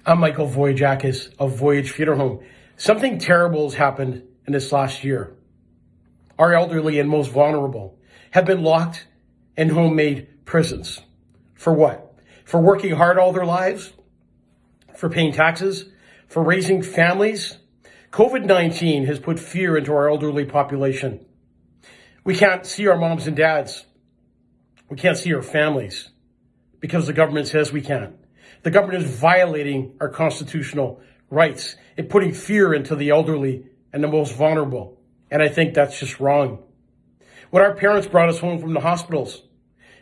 I'm Michael Voyajakis of Voyage Funeral Home. Something terrible has happened in this last year. Our elderly and most vulnerable have been locked in homemade prisons. For what? For working hard all their lives? For paying taxes? For raising families? COVID-19 has put fear into our elderly population. We can't see our moms and dads. We can't see our families because the government says we can't. The government is violating our constitutional rights and putting fear into the elderly and the most vulnerable. And I think that's just wrong. When our parents brought us home from the hospitals,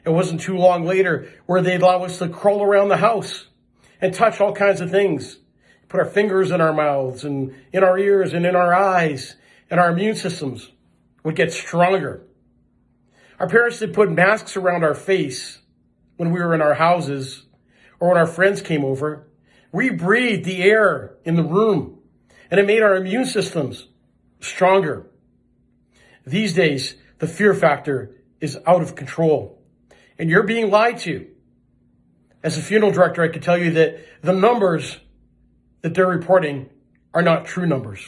it wasn't too long later where they'd allow us to crawl around the house and touch all kinds of things, put our fingers in our mouths and in our ears and in our eyes, and our immune systems would get stronger. Our parents did put masks around our face when we were in our houses or when our friends came over. We breathed the air in the room, and it made our immune systems stronger. These days, the fear factor is out of control, and you're being lied to. As a funeral director, I can tell you that the numbers that they're reporting are not true numbers.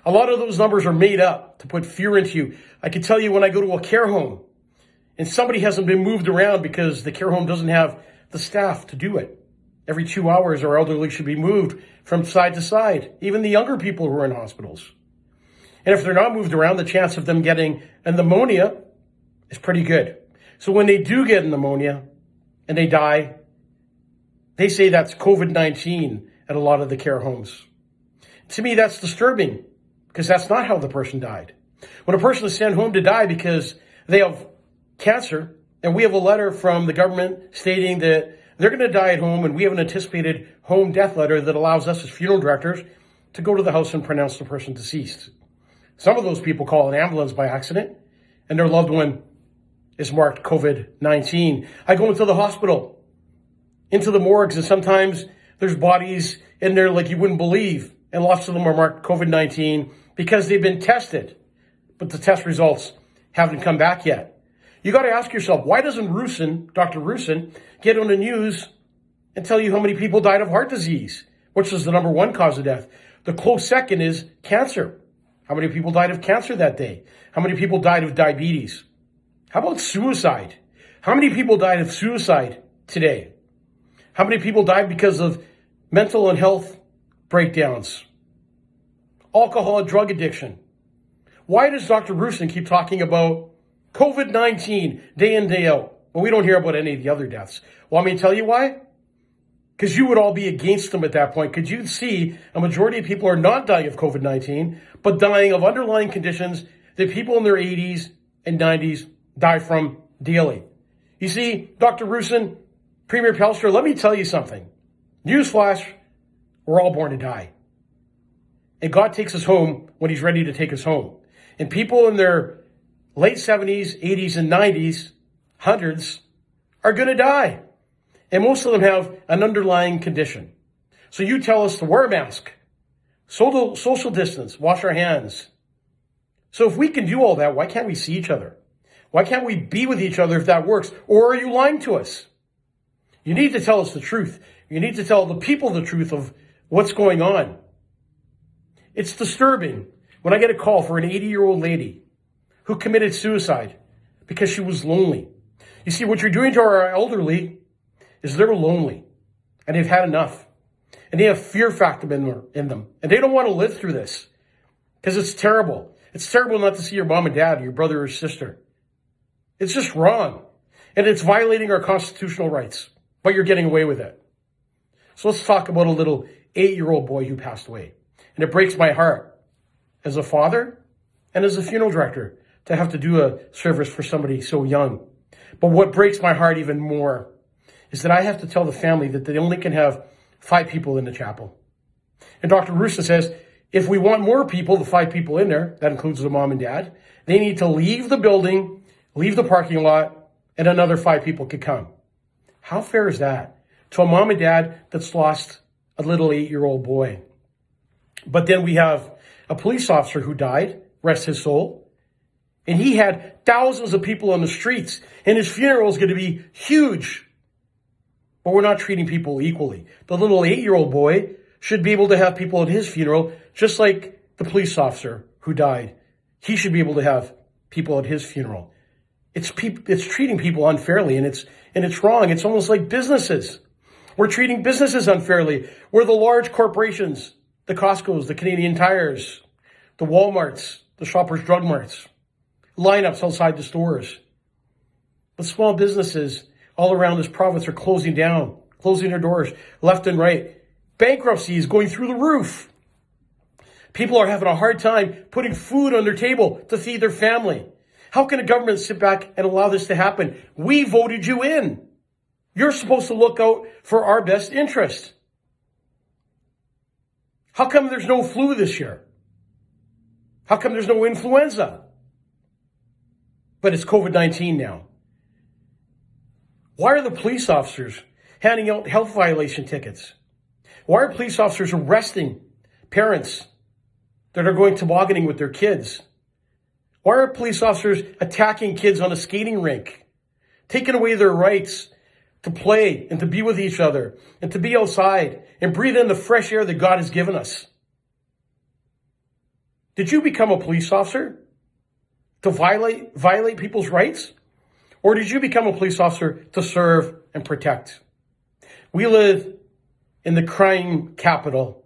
A lot of those numbers are made up to put fear into you. I can tell you when I go to a care home and somebody hasn't been moved around because the care home doesn't have the staff to do it. Every 2 hours, our elderly should be moved from side to side, even the younger people who are in hospitals. And if they're not moved around, the chance of them getting a pneumonia is pretty good. So when they do get a pneumonia and they die, they say that's COVID-19 at a lot of the care homes. To me, that's disturbing because that's not how the person died. When a person is sent home to die because they have cancer, and we have a letter from the government stating that they're going to die at home, and we have an anticipated home death letter that allows us as funeral directors to go to the house and pronounce the person deceased. Some of those people call an ambulance by accident, and their loved one is marked COVID-19. I go into the hospital, into the morgues, and sometimes there's bodies in there like you wouldn't believe, and lots of them are marked COVID-19 because they've been tested, but the test results haven't come back yet. You got to ask yourself, why doesn't Dr. Rusin, get on the news and tell you how many people died of heart disease, which is the number one cause of death? The close second is cancer. How many people died of cancer that day? How many people died of diabetes? How about suicide? How many people died of suicide today? How many people died because of mental and health breakdowns? Alcohol and drug addiction. Why does Dr. Rusin keep talking about COVID-19 day in, day out? Well, we don't hear about any of the other deaths. Well, I mean, tell you why? Because you would all be against them at that point. Because you'd see a majority of people are not dying of COVID-19, but dying of underlying conditions that people in their 80s and 90s die from daily. You see, Dr. Rusin, Premier Pelstra, let me tell you something. Newsflash, we're all born to die. And God takes us home when he's ready to take us home. And people in their late 70s, 80s, and 90s, hundreds, are going to die. And most of them have an underlying condition. So you tell us to wear a mask, social distance, wash our hands. So if we can do all that, why can't we see each other? Why can't we be with each other if that works? Or are you lying to us? You need to tell us the truth. You need to tell the people the truth of what's going on. It's disturbing when I get a call for an 80-year-old lady who committed suicide because she was lonely. You see, what you're doing to our elderly is they're lonely and they've had enough. And they have fear factor in them. And they don't want to live through this because it's terrible. It's terrible not to see your mom and dad, or your brother or sister. It's just wrong. And it's violating our constitutional rights, but you're getting away with it. So let's talk about a little 8-year-old boy who passed away. And it breaks my heart as a father and as a funeral director to have to do a service for somebody so young. But what breaks my heart even more is that I have to tell the family that they only can have 5 people in the chapel. And Dr. Rusin says, if we want more people, the 5 people in there, that includes the mom and dad, they need to leave the building, leave the parking lot, and another 5 people could come. How fair is that to a mom and dad that's lost a little 8-year-old boy? But then we have a police officer who died, rest his soul, and he had thousands of people on the streets, and his funeral is going to be huge. but we're not treating people equally. The little 8-year-old boy should be able to have people at his funeral, just like the police officer who died. He should be able to have people at his funeral. It's treating people unfairly, and it's wrong. It's almost like businesses. We're treating businesses unfairly. We're the large corporations, the Costcos, the Canadian Tires, the Walmarts, the Shoppers Drug Marts, lineups outside the stores. But small businesses all around this province are closing down, closing their doors left and right. Bankruptcy is going through the roof. People are having a hard time putting food on their table to feed their family. How can a government sit back and allow this to happen? We voted you in. You're supposed to look out for our best interest. How come there's no flu this year? How come there's no influenza? But it's COVID-19 now. Why are the police officers handing out health violation tickets? Why are police officers arresting parents that are going tobogganing with their kids? Why are police officers attacking kids on a skating rink, taking away their rights to play and to be with each other and to be outside and breathe in the fresh air that God has given us? Did you become a police officer to violate people's rights? Or did you become a police officer to serve and protect? We live in the crime capital,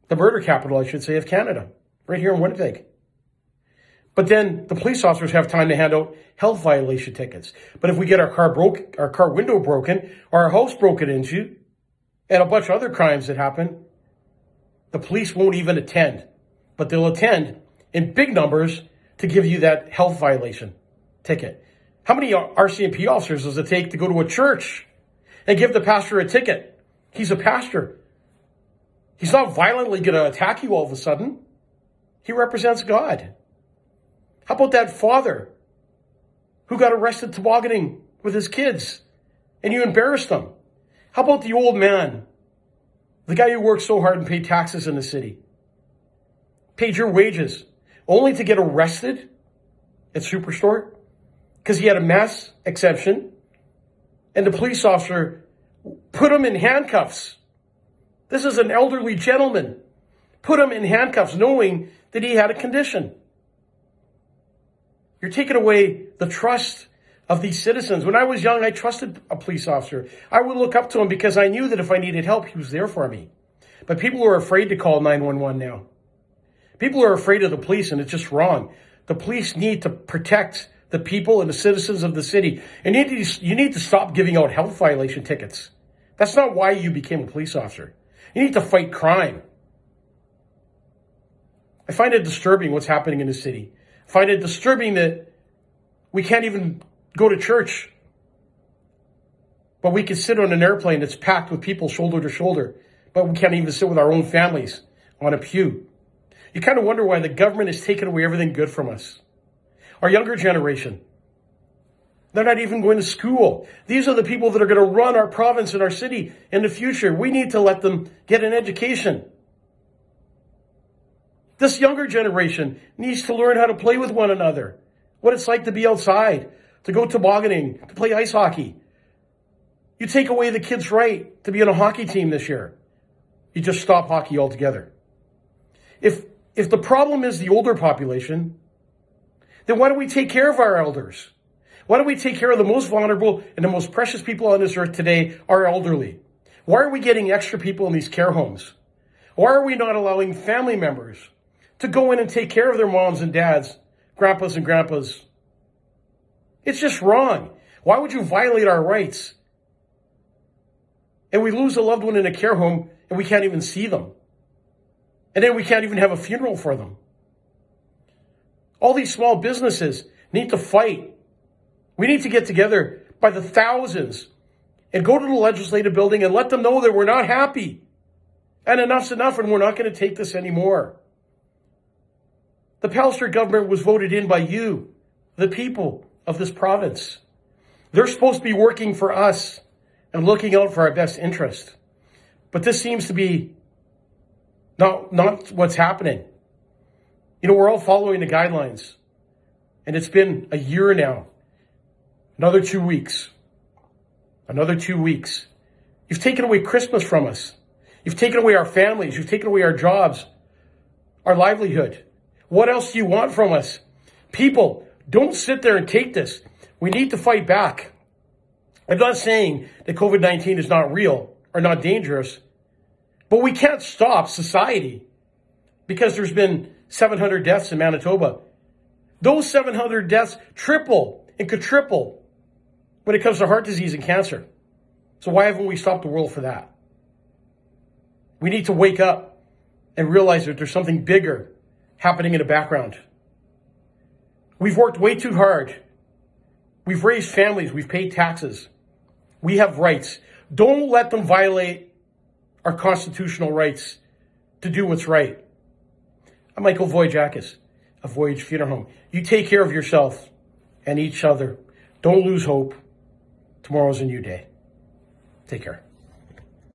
the murder capital, I should say, of Canada, right here in Winnipeg. But then the police officers have time to hand out health violation tickets. But if we get our car window broken, or our house broken into, and a bunch of other crimes that happen, the police won't even attend. But they'll attend in big numbers to give you that health violation ticket. How many RCMP officers does it take to go to a church and give the pastor a ticket? He's a pastor. He's not violently going to attack you all of a sudden. He represents God. How about that father who got arrested tobogganing with his kids and you embarrassed them? How about the old man, the guy who worked so hard and paid taxes in the city, paid your wages, only to get arrested at Superstore because he had a mass exception, and the police officer put him in handcuffs. This is an elderly gentleman. Put him in handcuffs knowing that he had a condition. You're taking away the trust of these citizens. When I was young, I trusted a police officer. I would look up to him because I knew that if I needed help, he was there for me. But people are afraid to call 911 now. People are afraid of the police, and it's just wrong. The police need to protect the people and the citizens of the city. And you need to stop giving out health violation tickets. That's not why you became a police officer. You need to fight crime. I find it disturbing what's happening in the city. I find it disturbing that we can't even go to church, but we can sit on an airplane that's packed with people shoulder to shoulder, but we can't even sit with our own families on a pew. You kind of wonder why the government is taking away everything good from us. Our younger generation, they're not even going to school. These are the people that are going to run our province and our city in the future. We need to let them get an education. This younger generation needs to learn how to play with one another, what it's like to be outside, to go tobogganing, to play ice hockey. You take away the kids' right to be on a hockey team this year. You just stop hockey altogether. If the problem is the older population, then why don't we take care of our elders? Why don't we take care of the most vulnerable and the most precious people on this earth today, our elderly? Why are we getting extra people in these care homes? Why are we not allowing family members to go in and take care of their moms and dads, grandpas and grandpas? It's just wrong. Why would you violate our rights? And we lose a loved one in a care home and we can't even see them. And then we can't even have a funeral for them. All these small businesses need to fight. We need to get together by the thousands and go to the legislative building and let them know that we're not happy. And enough's enough, and we're not going to take this anymore. The Pallister government was voted in by you, the people of this province. They're supposed to be working for us and looking out for our best interest. But this seems to be not what's happening. You know, we're all following the guidelines. And it's been a year now. Another 2 weeks. Another 2 weeks. You've taken away Christmas from us. You've taken away our families. You've taken away our jobs, our livelihood. What else do you want from us? People, don't sit there and take this. We need to fight back. I'm not saying that COVID-19 is not real or not dangerous, but we can't stop society because there's been 700 deaths in Manitoba. Those 700 deaths triple and could triple when it comes to heart disease and cancer. So why haven't we stopped the world for that? We need to wake up and realize that there's something bigger happening in the background. We've worked way too hard. We've raised families. We've paid taxes. We have rights. Don't let them violate our constitutional rights to do what's right. I'm Michael Wojciechowski of Voyage Funeral Home. You take care of yourself and each other. Don't lose hope. Tomorrow's a new day. Take care.